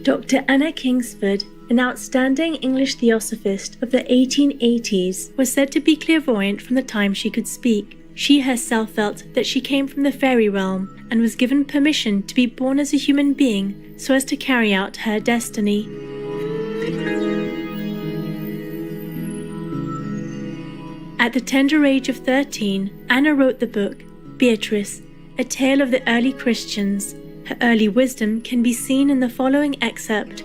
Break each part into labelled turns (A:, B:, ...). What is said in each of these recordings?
A: Dr. Anna Kingsford, an outstanding English theosophist of the 1880s, was said to be clairvoyant from the time she could speak. She herself felt that she came from the fairy realm and was given permission to be born as a human being so as to carry out her destiny. At the tender age of 13, Anna wrote the book, Beatrice, a tale of the early Christians. Her early wisdom can be seen in the following excerpt.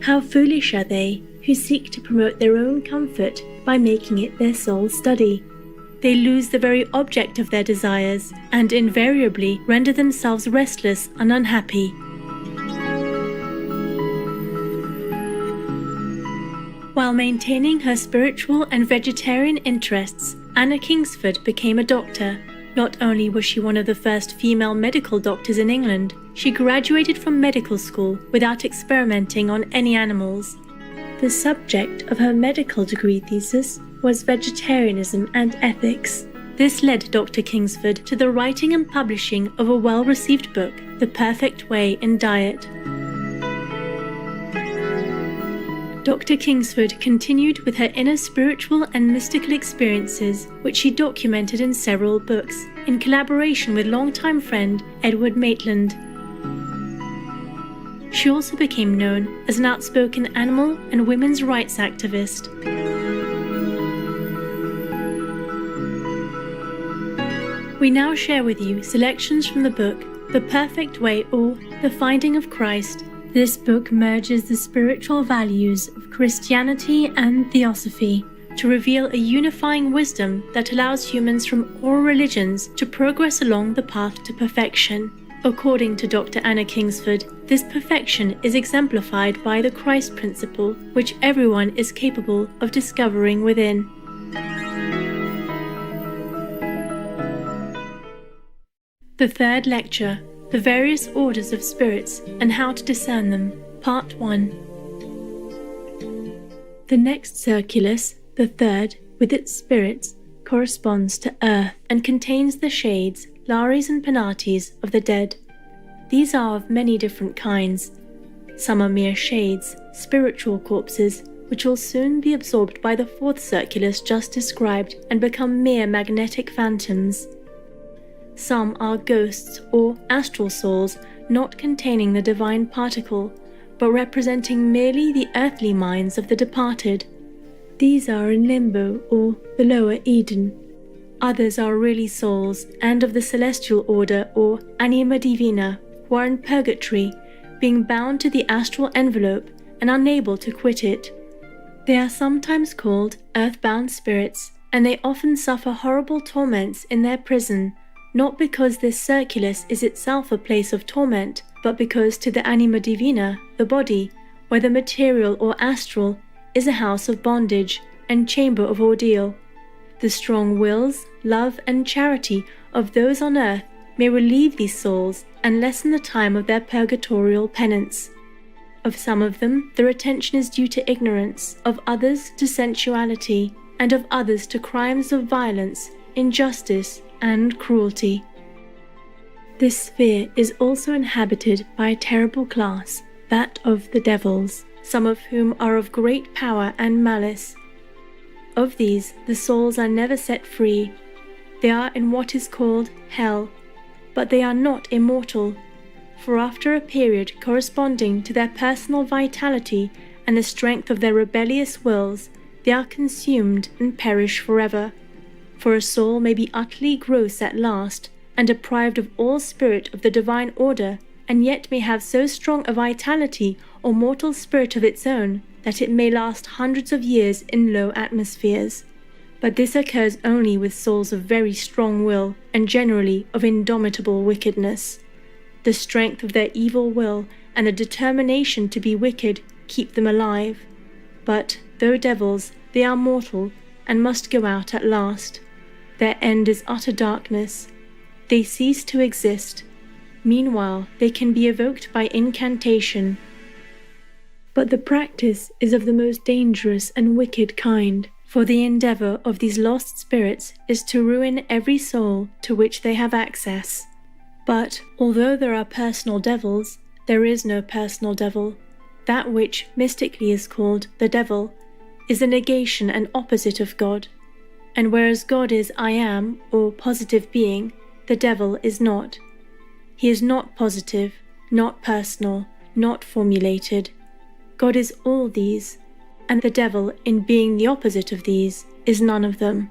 A: How foolish are they who seek to promote their own comfort by making it their sole study. They lose the very object of their desires and invariably render themselves restless and unhappy. While maintaining her spiritual and vegetarian interests, Anna Kingsford became a doctor. Not only was she one of the first female medical doctors in England, she graduated from medical school without experimenting on any animals. The subject of her medical degree thesis was vegetarianism and ethics. This led Dr. Kingsford to the writing and publishing of a well-received book, The Perfect Way in Diet. Dr. Kingsford continued with her inner spiritual and mystical experiences, which she documented in several books, in collaboration with longtime friend Edward Maitland. She also became known as an outspoken animal and women's rights activist. We now share with you selections from the book, The Perfect Way or The Finding of Christ. This book merges the spiritual values of Christianity and Theosophy to reveal a unifying wisdom that allows humans from all religions to progress along the path to perfection. According to Dr. Anna Kingsford, this perfection is exemplified by the Christ principle, which everyone is capable of discovering within. The third lecture, The Various Orders of Spirits and How to Discern Them, Part 1. The next circulus, the third, with its spirits, corresponds to earth and contains the shades, Lares and Penates, of the dead. These are of many different kinds. Some are mere shades, spiritual corpses, which will soon be absorbed by the fourth circulus just described and become mere magnetic phantoms. Some are ghosts or astral souls, not containing the divine particle, but representing merely the earthly minds of the departed. These are in limbo or the lower Eden. Others are really souls and of the celestial order or anima divina, who are in purgatory, being bound to the astral envelope and unable to quit it. They are sometimes called earthbound spirits, and they often suffer horrible torments in their prison, not because this circulus is itself a place of torment, but because to the anima divina, the body, whether material or astral, is a house of bondage and chamber of ordeal. The strong wills, love, and charity of those on earth may relieve these souls and lessen the time of their purgatorial penance. Of some of them, the retention is due to ignorance, of others to sensuality, and of others to crimes of violence, injustice, and cruelty. This sphere is also inhabited by a terrible class, that of the devils, some of whom are of great power and malice. Of these, the souls are never set free. They are in what is called hell, but they are not immortal, for after a period corresponding to their personal vitality and the strength of their rebellious wills, they are consumed and perish forever. For a soul may be utterly gross at last, and deprived of all spirit of the divine order, and yet may have so strong a vitality or mortal spirit of its own, that it may last hundreds of years in low atmospheres. But this occurs only with souls of very strong will, and generally of indomitable wickedness. The strength of their evil will, and the determination to be wicked, keep them alive. But, though devils, they are mortal, and must go out at last. Their end is utter darkness. They cease to exist. Meanwhile, they can be evoked by incantation. But the practice is of the most dangerous and wicked kind, for the endeavor of these lost spirits is to ruin every soul to which they have access. But, although there are personal devils, there is no personal devil, that which mystically is called the devil, is a negation and opposite of God. And whereas God is I am, or positive being, the devil is not. He is not positive, not personal, not formulated. God is all these, and the devil, in being the opposite of these, is none of them.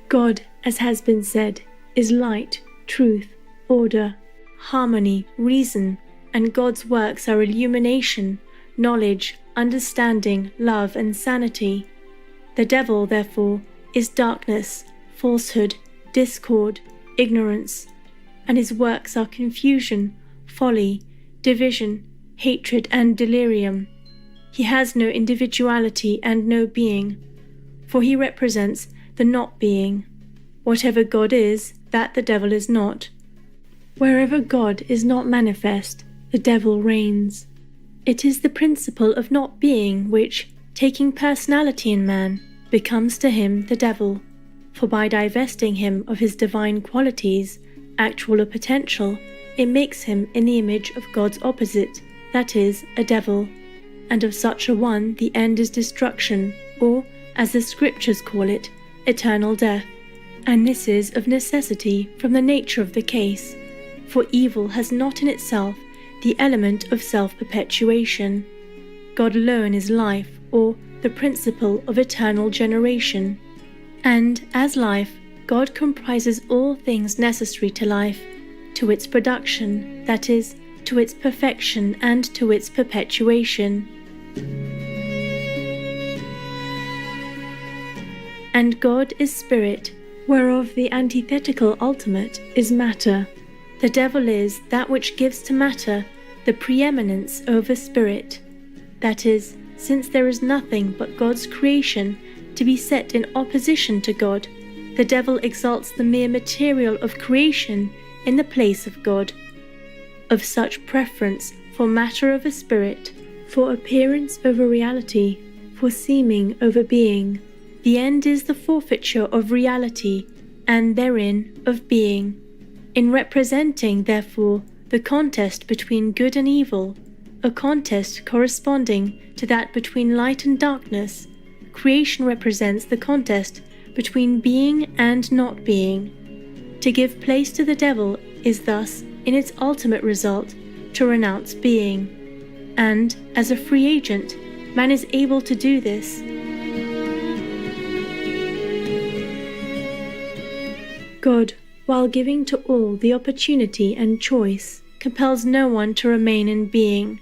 A: God, as has been said, is light, truth, order, harmony, reason, and God's works are illumination, knowledge, understanding, love, and sanity. The devil, therefore, is darkness, falsehood, discord, ignorance, and his works are confusion, folly, division, hatred, and delirium. He has no individuality and no being, for he represents the not being. Whatever God is, that the devil is not. Wherever God is not manifest, the devil reigns. It is the principle of not being which, taking personality in man, becomes to him the devil, for by divesting him of his divine qualities, actual or potential, it makes him in the image of God's opposite, that is, a devil, and of such a one the end is destruction, or, as the Scriptures call it, eternal death. And this is of necessity from the nature of the case, for evil has not in itself the element of self-perpetuation. God alone is life, or the principle of eternal generation. And, as life, God comprises all things necessary to life, to its production, that is, to its perfection and to its perpetuation. And God is spirit, whereof the antithetical ultimate is matter. The devil is that which gives to matter the preeminence over spirit. That is, since there is nothing but God's creation to be set in opposition to God, the devil exalts the mere material of creation in the place of God. Of such preference for matter over spirit, for appearance over reality, for seeming over being, the end is the forfeiture of reality, and therein of being. In representing, therefore, the contest between good and evil, a contest corresponding to that between light and darkness, creation represents the contest between being and not being. To give place to the devil is thus, in its ultimate result, to renounce being. And, as a free agent, man is able to do this. God, while giving to all the opportunity and choice, compels no one to remain in being.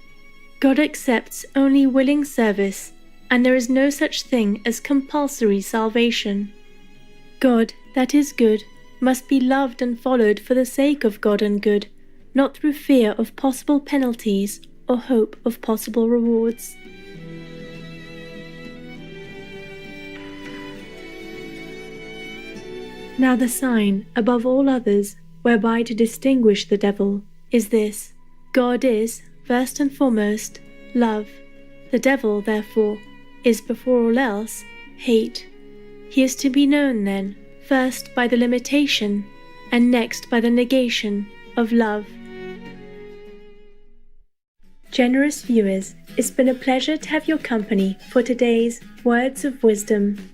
A: God accepts only willing service, and there is no such thing as compulsory salvation. God, that is good, must be loved and followed for the sake of God and good, not through fear of possible penalties or hope of possible rewards. Now the sign, above all others, whereby to distinguish the devil, is this: God is, first and foremost, love. The devil, therefore, is before all else hate. He is to be known, then, first by the limitation, and next by the negation of love. Generous viewers, it's been a pleasure to have your company for today's Words of Wisdom.